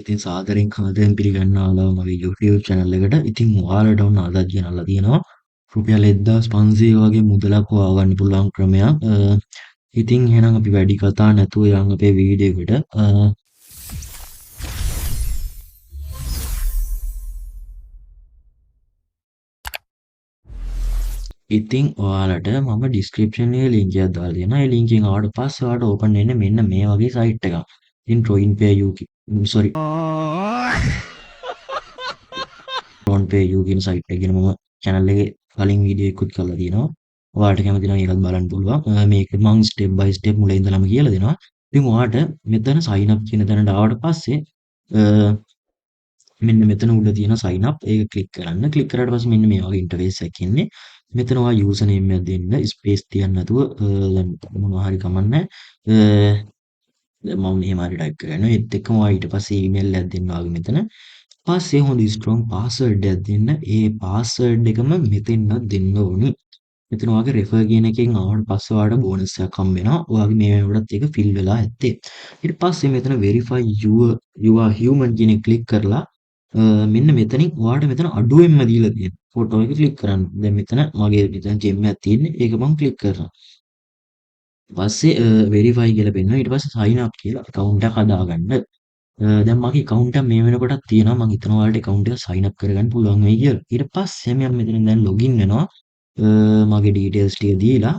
ඉතින් සාදරයෙන් කාදරයෙන් පිළිගන්නවා මගේ YouTube channel එකට. ඉතින් ඔයාලට ඔන්න අදත් ගෙනල්ලා තියෙනවා රුපියල් 1500 වගේ මුදලක් හොයාගන්න පුළුවන් ක්‍රමයක්. ඉතින් එහෙනම් අපි වැඩි කතා නැතුව යන් අපේ වීඩියෝ එකට. ඉතින් ඔයාලට මම description එකේ link එකක් දාලා තියෙනවා. ඒ link එකෙන් ආවට පස්සේ ඔයාලට open වෙන්නේ මෙන්න මේ වගේ site එකක්. ඉතින් DrawingPay UK sorry DrawingPay UK කියන site එක ගැන මම channel එකේ කලින් වීඩියෝ එකකුත් කරලා තියෙනවා. ඔයාලට කැමති නම් ඒකත් බලන්න පුළුවන්. මේක මම step by step මුලින් ඉඳලම කියලා දෙනවා. ඉතින් ඔයාට මෙතන sign up කියන තැනට ආවට පස්සේ මෙන්න මෙතන උඩ තියෙන sign up ඒක ක්ලික් කරන්න. ක්ලික් කරාට පස්සේ මෙන්න මේ වගේ ඉන්ටර්ෆේස් එකක් එන්නේ. මෙතන ඔයා යූසර් නේම් එකක් දෙන්න. ස්පේස් තියන්න නැතුව දැන් මොනවා හරි කමන්නේ. දැන් මම මෙහෙම හරි ටයිප් කරනවා. ඒත් එක්කම ඔයා ඊට පස්සේ ඊමේල් එකක් දෙන්න වගේ මෙතන. පස්සේ හොඳ ස්ට්‍රොං පාස්වර්ඩ් එකක් දෙන්න. ඒ පාස්වර්ඩ් එකම මෙතෙන්වත් දෙන්න ඕනි. මෙතන ඔයාගේ රෙෆර් කියන එකෙන් ආවට පස්සේ ඔයාලට බෝනස් එකක් හම්බ වෙනවා. ඔයාගේ මේ වෙනකොටත් ඒක ෆිල් වෙලා ඇත්තේ. ඊට පස්සේ මෙතන verify you are human කියන එක ක්ලික් කරලා මෙන්න මෙතනින් ඔයාලට මෙතන අඩුවෙන්ම දීලා තියෙන ෆොටෝ එක ක්ලික් කරන්න. දැන් මෙතන මගේ මෙතන ජෙම් එකක් තියෙන්නේ. ඒක මම ක්ලික් කරනවා. පස්සේ verify කියලා පෙන්නනවා. ඊට පස්සේ sign up කියලා account එකක් හදාගන්න. දැන් මගේ account එක මේ වෙනකොටත් තියෙනවා. මම හිතනවා ඔයාලට account එක sign up කරගන්න පුළුවන් වෙයි කියලා. ඊට පස්සේ මම මෙතන දැන් login වෙනවා. මගේ details ටික දීලා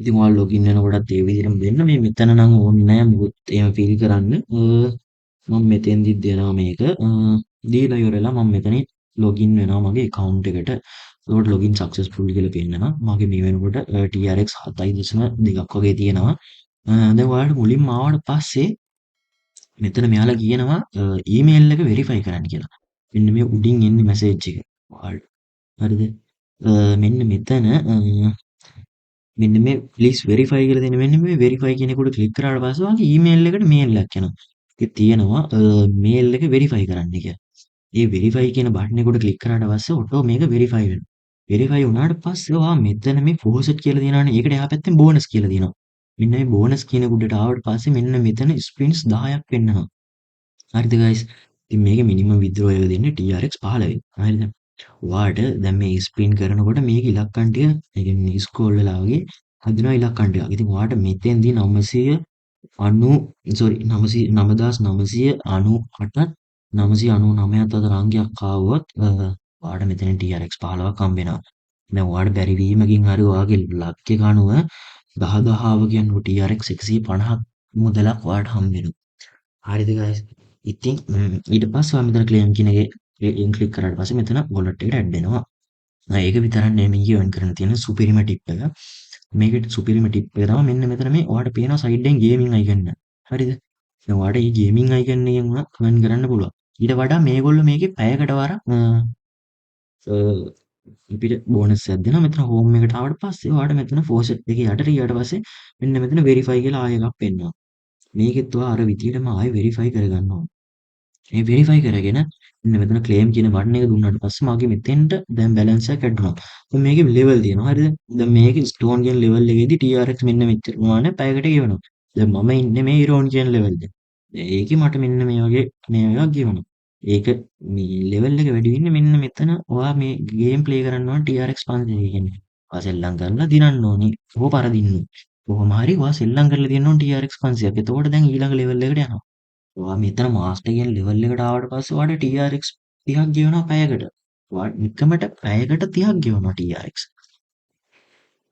ඉතින් ඔයාලා ලොගින් වෙනකොටත් ඒ විදිහටම දෙන්න. මේ මෙතන නම් ඕනේ නැහැ මොකුත් එහෙම ෆිල් කරන්න. මම මෙතෙන්දි දෙනවා මේක. දීලා ඉවරලා මම මෙතනින් ලොගින් වෙනවා මගේ account එකට. ඒකට ලොගින් සක්සස්ෆුල් කියලා පෙන්නනවා. මගේ මේ වෙනකොට TRX 7.2ක් වගේ තියෙනවා. දැන් ඔයාලට මුලින්ම ආවට පස්සේ මෙතන මෙයාලා කියනවා ඊමේල් එක වෙරිෆයි කරන්න කියලා. මෙන්න මේ උඩින් එන්නේ මැසේජ් එක. ඔයාලට හරිද? මෙන්න මෙතන මෙන්න මේ ප්ලීස් වෙරිෆයි කියලා දෙන මෙන්න මේ වෙරිෆයි කියන එකට ක්ලික් කරාට පස්සේ ඔයාගේ ඊමේල් එකට මේල් එකක් එනවා. ඒක තියෙනවා මේල් එක වෙරිෆයි කරන්න කියලා. ඒ වෙරිෆයි කියන බටන් එකට ක්ලික් කරාට පස්සේ ඔටෝ මේක වෙරිෆයි වෙනවා. වෙරිෆයි වුණාට පස්සේ ඔයා මෙතන මේ ෆෝසෙට් කියලා තියෙනවානේ. ඒකට එහා පැත්තෙන් බෝනස් කියලා තියෙනවා. මෙන්න මේ බෝනස් කියන උඩට ආවට පස්සේ මෙන්න මෙතන ස්ප්‍රින්ට්ස් 10ක් පෙන්නනවා. හරිද ගයිස්? ඉතින් මේකේ මිනිමම් විත්ඩ්‍රෝ එක දෙන්නේ TRX 15. හරිද? ඔයාට දැන් මේ ස්පින් කරනකොට මේක ඉලක්කම් ටික ඒ කියන්නේ ස්ක්‍රෝල් වෙලා වගේ හදනවා ඉලක්කම් ටික. ඉතින් ඔයාට මෙතෙන්දී 990 sorry 9998ත් 999ත් අතර අංකයක් ආවොත් ඔයාට මෙතන TRX 15ක් හම්බ වෙනවා. දැන් ඔයාට බැරි වීමකින් හරි ඔයාගේ ලක් එක අනුව 10 කියනකොට TRX 150ක් මුදලක් ඔයාට හම්බ වෙනවා. හරිද ගයිස්? ඉතින් ඊට පස්සේ ඔයා මෙතන ක්ලේම් කියන එකේ ක්ලික් කරාට පස්සේ මෙතන වොලට් එකට ඇඩ් වෙනවා. ඒක විතරක් නෙමෙයි මේකේ earn කරන්න තියෙන සුපිරිම ටිප් එක. මේකේ සුපිරිම ටිප් එක තමයි මෙන්න මෙතන මේ ඔයාලට පේනවා සයිඩ් එකෙන් ගේමින් අයිකන් එක. හරිද? දැන් ඔයාලට මේ ගේමින් අයිකන් එකෙන් උනත් earn කරන්න පුළුවන්. ඊට වඩා මේගොල්ලෝ මේකේ පැයකට වරක් අපිට බෝනස් එකක් දෙනවා. මෙතන හෝම් එකට ආවට පස්සේ ඔයාලට මෙතන ෆෝසෙට් එකේ යටට ගියාට පස්සේ මෙන්න මෙතන වෙරිෆයි කියලා ආයෙ එකක් පෙන්නනවා. මේකෙත් ඔයා අර විදිහටම ආයෙ වෙරිෆයි කරගන්න ඕනේ. මේ වෙරිෆයි කරගෙන මෙන්න මෙතන ක්ලේම් කියන බටන් එක දුන්නාට පස්සේ මගේ මෙතෙන්ට දැන් බැලන්ස් එකක් ඇඩ් වුණා. දැන් මේකේ ලෙවල් තියෙනවා. හරිද? දැන් මේකේ ස්ටෝන් කියන ලෙවල් එකේදී TRX මෙන්න මෙච්චර ප්‍රමාණයක් පැයකට ගෙවනවා. දැන් මම ඉන්නේ මේ ඉරෝන් කියන ලෙවල් එක. ඒකේ මට මෙන්න මේ වගේ මේ එකක් ගෙවනවා. ඒක මේ ලෙවල් එක වැඩි වෙන්නේ මෙන්න මෙතන ඔයා මේ ගේම් ප්ලේ කරන්න ඕන TRX 500 කියන්නේ. ඔයා සෙල්ලම් කරලා දිනන්න ඕනි. ඕක පරදින්න ඕනි. කොහොම හරි ඔයා සෙල්ලම් කරලා දිනන්න ඕන TRX 500ක්. එතකොට දැන් ඊළඟ ලෙවල් එකට යනවා. ඔයා මෙතන මාස්ටර් කියන ලෙවල් එකට ආවට පස්සේ ඔයාලට TRX 30ක් ගෙවනවා පැයකට. ඔයා නිකමට පැයකට 30ක් ගෙවනවා TRX.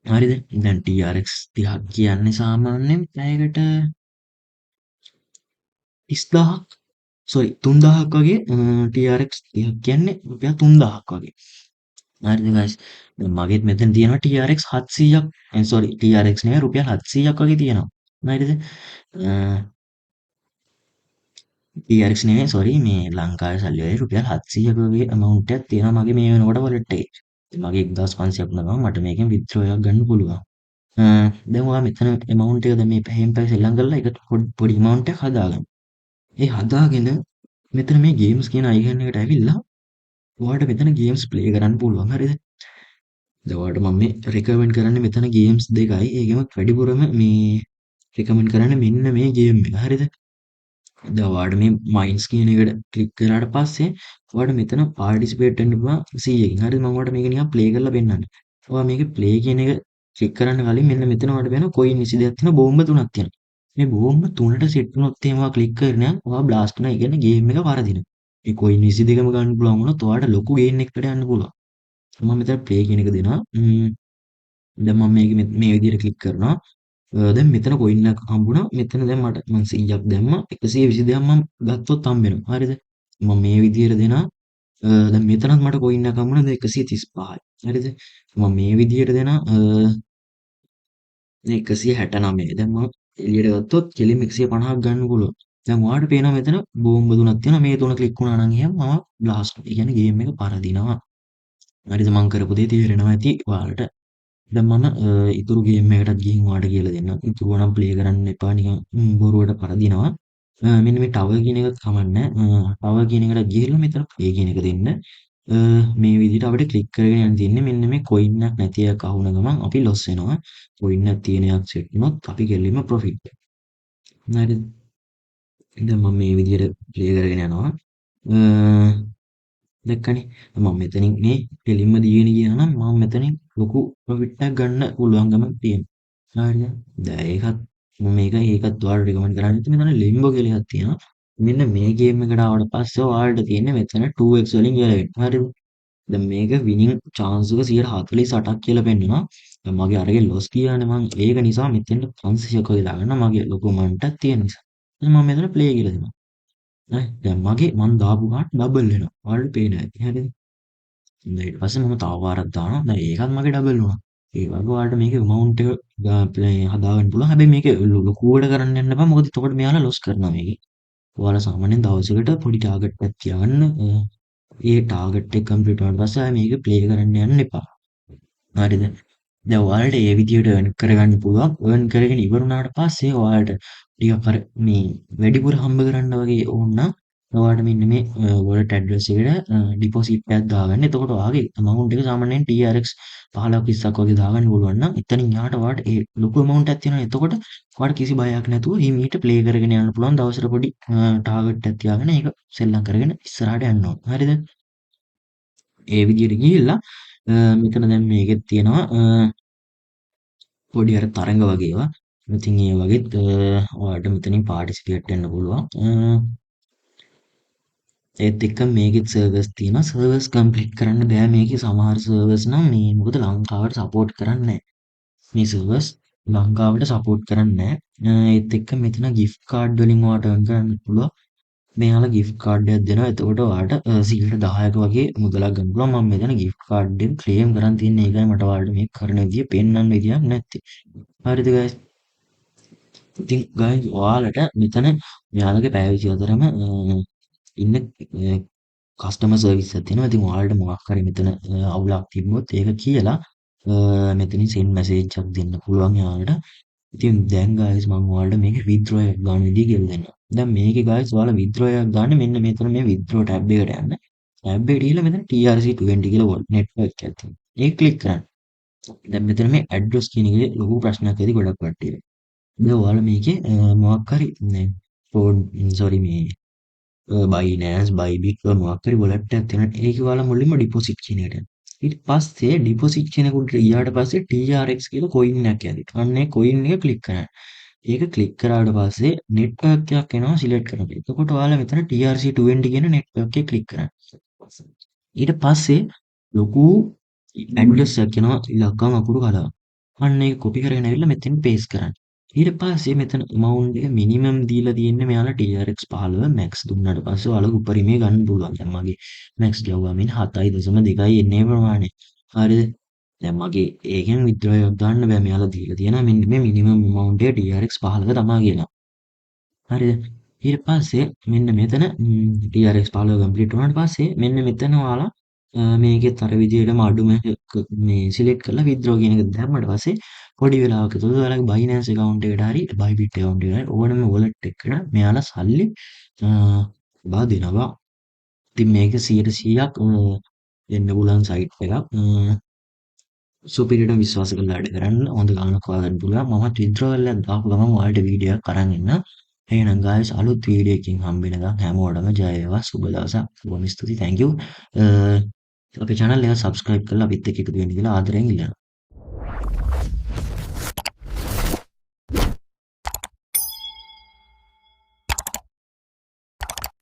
හරිද? දැන් TRX 30ක් කියන්නේ සාමාන්‍යයෙන් පැයකට 30000ක් sorry 3000ක් වගේ TRX 30ක් කියන්නේ රුපියල් 3000ක් වගේ. හරිද guys? දැන් මගෙත් මෙතන තියෙනවා TRX 700ක් sorry TRX නෙවෙයි රුපියල් 700ක් වගේ තියෙනවා. හරිද? TRX නෙවෙයි sorry මේ ලංකාවේ සල්ලි වලින් රුපියල් 700ක වගේ amount එකක් තියෙනවා මගේ මේ වෙනකොට wallet එකේ. ඉතින් මගේ 1500ක් වුණා ගමන් මට මේකෙන් withdraw එකක් ගන්න පුළුවන්. දැන් ඔයා මෙතන amount එක දැන් මේ පැයෙන් පැය සෙල්ලම් කරලා ඒක පොඩි amount එකක් හදාගන්න. ඒ හදාගෙන මෙතන මේ games කියන icon එකට ඇවිල්ලා ඔයාලට මෙතන games play කරන්න පුළුවන්. හරිද? දැන් ඔයාලට මම මේ රෙකමන්ඩ් කරන්නේ මෙතන ගේම්ස් දෙකයි. ඒකෙම වැඩිපුරම මේ රෙකමන්ඩ් කරන්නේ මෙන්න මේ ගේම් එක. හරිද? දැන් ඔයාලට මේ මයින්ස් කියන එකට ක්ලික් කරාට පස්සේ ඔයාලට මෙතන පාර්ටිසිපේට් වෙන්න පුළුවන් 100කින්. හරිද? මම ඔයාලට මේක නිකන් ප්ලේ කරලා පෙන්නන්නම්. ඔයා මේක ප්ලේ කියන එක ක්ලික් කරන්න කලින් මෙන්න මෙතන ඔයාලට පේනවා කොයින් 22ක් තියෙනවා, බෝම්බ 3ක් තියෙනවා. මේ බෝම්බ 3ට සෙට් වුණොත් එහෙම ඔයා ක්ලික් කරගෙන ඔයා බ්ලාස්ට් කරනවා. ඒ කියන්නේ ගේම් එක වරදිනවා. මේ කොයින් 22ම ගන්න පුළුවන් වුණොත් ඔයාලට ලොකු ගේන් එකකට යන්න පුළුවන්. මම මෙතන ප්ලේ කියන එක දෙනවා. දැන් මම මේක මේ විදිහට ක්ලික් කරනවා. දැන් මෙතන කොයින් එකක් හම්බුණා. මෙතන දැන් මට මම 100ක් දැම්මා. 122ක් මම ගත්තොත් හම්බෙනවා. හරිද? මම මේ විදිහට දෙනවා. දැන් මෙතනත් මට කොයින් එකක් හම්බුණා. දැන් 135යි. හරිද? මම මේ විදිහට දෙනවා. 169. දැන් මම එළියට ගත්තොත් කෙලින්ම 150ක් ගන්න පුළුවන්. දැන් ඔයාලට පේනවා මෙතන බෝම්බ තුනක් තියෙනවා. මේ තුන ක්ලික් වුණා නම් එහෙනම් මම බ්ලාස්ට්. ඒ කියන්නේ ගේම් එක පරදිනවා. හරිද? මම කරපු දේ තේරෙනවා ඇති ඔයාලට. දැන් මම ඉතුරු ගේම් එකටත් ගිහින් ඔයාලට කියලා දෙන්නම්. ඉතුරුව නම් ප්ලේ කරන්න එපා නිකන් බොරුවට පරදිනවා. මෙන්න මේ ටවර් කියන එකත් කමන්නේ. ටවර් කියන එකට ගිහිල්ලා මෙතන ප්ලේ කියන එක දෙන්න. මේ විදිහට අපිට ක්ලික් කරගෙන යන්න තියෙන්නේ. මෙන්න මේ කොයින් එකක් නැති එකක් අහුන ගමන් අපි ලොස් වෙනවා. කොයින් එකක් තියෙන එකක් සෙට් වුණොත් අපි කෙලින්ම ප්‍රොෆිට්. හරිද? දැන් මම මේ විදිහට ප්ලේ කරගෙන යනවා. දැක්කනේ. මම මෙතනින් මේ කෙලින්ම දීගෙන ගියා නම් මම මෙතනින් ලොකු ප්‍රොෆිට් එකක් ගන්න පුළුවන්කම තියෙනවා. හරිද? දැන් ඒකත් ඔයාලට රෙකමන්ඩ් කරන්නේ මෙතන ලිම්බෝ කියලා එකක් තියෙනවා. මෙන්න මේ ගේම් එකට ආවට පස්සේ ඔයාලට තියෙන්නේ මෙතන 2x වලින් ගැලවෙන්න. හරිද? දැන් මේක විනින් chance එක 148ක් කියලා පෙන්නනවා. දැන් මගේ අරගෙන ලොස් ගියානේ මං ඒක නිසා මෙතෙන්ට 500ක් වගේ දාගන්නවා මගේ ලොකු amount එකක් තියෙන නිසා. දැන් මම මෙතන ප්ලේ කියලා දෙනවා. හරි. දැන් මං දාපු ගාන ඩබල් වෙනවා. ඔයාලට පේනවා ඇති. හරිද? දැන් ඊට පස්සේ මම තව වාරක් දානවා. දැන් ඒකත් මගේ ඩබල් වුණා. ඒ වගේ ඔයාලට මේකේ amount එක හදාගන්න පුළුවන්. හැබැයි මේක ලොකුවට කරන්න යන්න එපා. මොකද එතකොට මෙයාලා ලොස් කරනවා මේකේ. ඔයාලා සාමාන්‍යයෙන් දවසකට පොඩි ටාගට් එකක් තියාගන්න. ඒ ටාගට් එක කම්ප්ලීට් වුණාට පස්සේ ආයෙ මේක ප්ලේ කරන්න යන්න එපා. හරිද? දැන් ඔයාලට ඒ විදිහට earn කරගන්න පුළුවන්. earn කරගෙන ඉවර වුණාට පස්සේ ඔයාලට ටිකක් අර මේ වැඩිපුර හම්බ කරන්න වගේ ඕන නම් ඔයාලට මෙන්න මේ wallet address එකට deposit එකක් දාගන්න. එතකොට ඔයාගේ amount එක සාමාන්‍යයෙන් TRX 15ක් 20ක් වගේ දාගන්න පුළුවන් නම් එතනින් එහාට ඔයාලට ඒ ලොකු amount එකක් තියෙනවා. එතකොට ඔයාලට කිසි බයක් නැතුව හිමීට play කරගෙන යන්න පුළුවන්. දවසට පොඩි target එකක් තියාගෙන ඒක සෙල්ලම් කරගෙන ඉස්සරහට යන්න ඕන. හරිද? ඒ විදිහට ගිහිල්ලා මෙතන දැන් මේකෙත් තියෙනවා පොඩි අර තරඟ වගේ ඒවා. ඉතින් ඒ වගේත් ඔයාලට මෙතනින් පාර්ටිසිපේට් වෙන්න පුළුවන්. ඒත් එක්ක මේකෙත් සර්වර්ස් තියෙනවා. සර්වර්ස් කම්ප්ලීට් කරන්න බෑ මේකේ සමහර සර්වර්ස් නම් මේ මොකද ලංකාවට සපෝට් කරන්නේ නැහැ. මේ සර්වර්ස් ලංකාවට සපෝට් කරන්නේ නැහැ. ඒත් එක්ක මෙතන gift card වලින් ඔයාලට earn කරන්න පුළුවන්. මෙයාලා gift card එකක් දෙනවා. එතකොට ඔයාලට 10%ක වගේ මුදලක් ගන්න පුළුවන්. මම මෙතන gift card එකෙන් claim කරන් තියන්නේ ඒකයි මට ඔයාලට මේක කරන විදිය පෙන්වන්න විදියක් නැත්තේ. හරිද guys? ඉතින් guys ඔයාලට මෙතන මෙයාලගේ පැය 24ම ඉන්න කස්ටමර් සර්විස් එකක් තියෙනවා. ඉතින් ඔයාලට මොකක් හරි මෙතන අවුලක් තිබ්බොත් ඒක කියලා මෙතනින් send message එකක් දෙන්න පුළුවන් එයාලට. ඉතින් දැන් guys මම ඔයාලට මේකේ withdraw එකක් ගන්න විදිය කියලා දෙන්නම්. දැන් මේකේ guys ඔයාලා withdraw එකක් ගන්න මෙන්න මෙතන මේ withdraw tab එකට යන්න. tab එකට ගිහලා මෙතන TRC20 කියලා network එකක් තියෙනවා. ඒක click කරන්න. දැන් මෙතන මේ address කියන එකේ ලොකු ප්‍රශ්නයක් ඇති ගොඩක් කට්ටියට. දැන් ඔයාලා මේකේ මොකක් හරි fraud sorry මේ Binance, Bybit වල මොකක් හරි wallet එකක් තියෙනවා. ඒකේ ඔයාලා මුලින්ම deposit කියන එකට යන්න. ඊට පස්සේ deposit කියන එකට ගියාට පස්සේ TRX කියලා coin එකක් යනවා. අන්න ඒ coin එක click කරන්න. ඒක click කරාට පස්සේ network එකක් එනවා select කරන්න. එතකොට ඔයාලා මෙතන TRC20 කියන network එක click කරන්න. ඊට පස්සේ ලොකු ඇඩ්‍රස් එකක් එනවා ඉලක්කම් අකුරු කඩාව. අන්න ඒක කොපි කරගෙන ඇවිල්ලා මෙතෙන් පේස්ට් කරන්න. ඊට පස්සේ මෙතන amount එක මිනිමම් දීලා තියෙන්නේ මෙයාලා TRX 15 max දුන්නාට පස්සේ ඔයාලගේ උපරිමයේ ගන්න පුළුවන්. දැන් මගේ max ගැව්වා මෙන්න 7.2 එන්නේ ප්‍රමාණය. හරිද? දැන් මගේ ඒකෙන් withdraw එකක් ගන්න බෑ. මෙයාලා දීලා තියෙනවා මෙන්න මේ minimum amount එක TRX 15 තමා කියලා. හරිද? ඊට පස්සේ මෙන්න මෙතන TRX 15 කම්ප්ලීට් වුණාට පස්සේ මෙන්න මෙතන ඔයාලා මේකෙත් අර විදිහටම අඩුම මේ සිලෙක්ට් කරලා withdraw කියන එක දැම්මට පස්සේ පොඩි වෙලාවක තුල ඔයාලගේ Binance account එකට හරි Bybit account එකට හරි ඕනම wallet එකකට මෙයාලා සල්ලි බා දෙනවා. ඉතින් මේක 100%ක් දෙන්න පුළුවන් සයිට් එකක්. සුපිරියට විශ්වාස කරලා වැඩ කරන්න හොඳ ගාණක් හොයාගන්න පුළුවන්. මමත් විත්ඩ්‍රෝවල් එකක් දාපු ගමන් ඔයාලට වීඩියෝ එකක් අරන් එන්නම්. එහෙනම් guys අලුත් වීඩියෝ එකකින් හම්බ වෙනකම් හැමෝටම ජය වේවා. සුබ දවසක්. බොහොම ස්තුතියි. thank you. අපේ channel එක subscribe කරලා අපිත් එක්ක එකතු වෙන්න කියලා ආදරෙන් ඉල්ලනවා.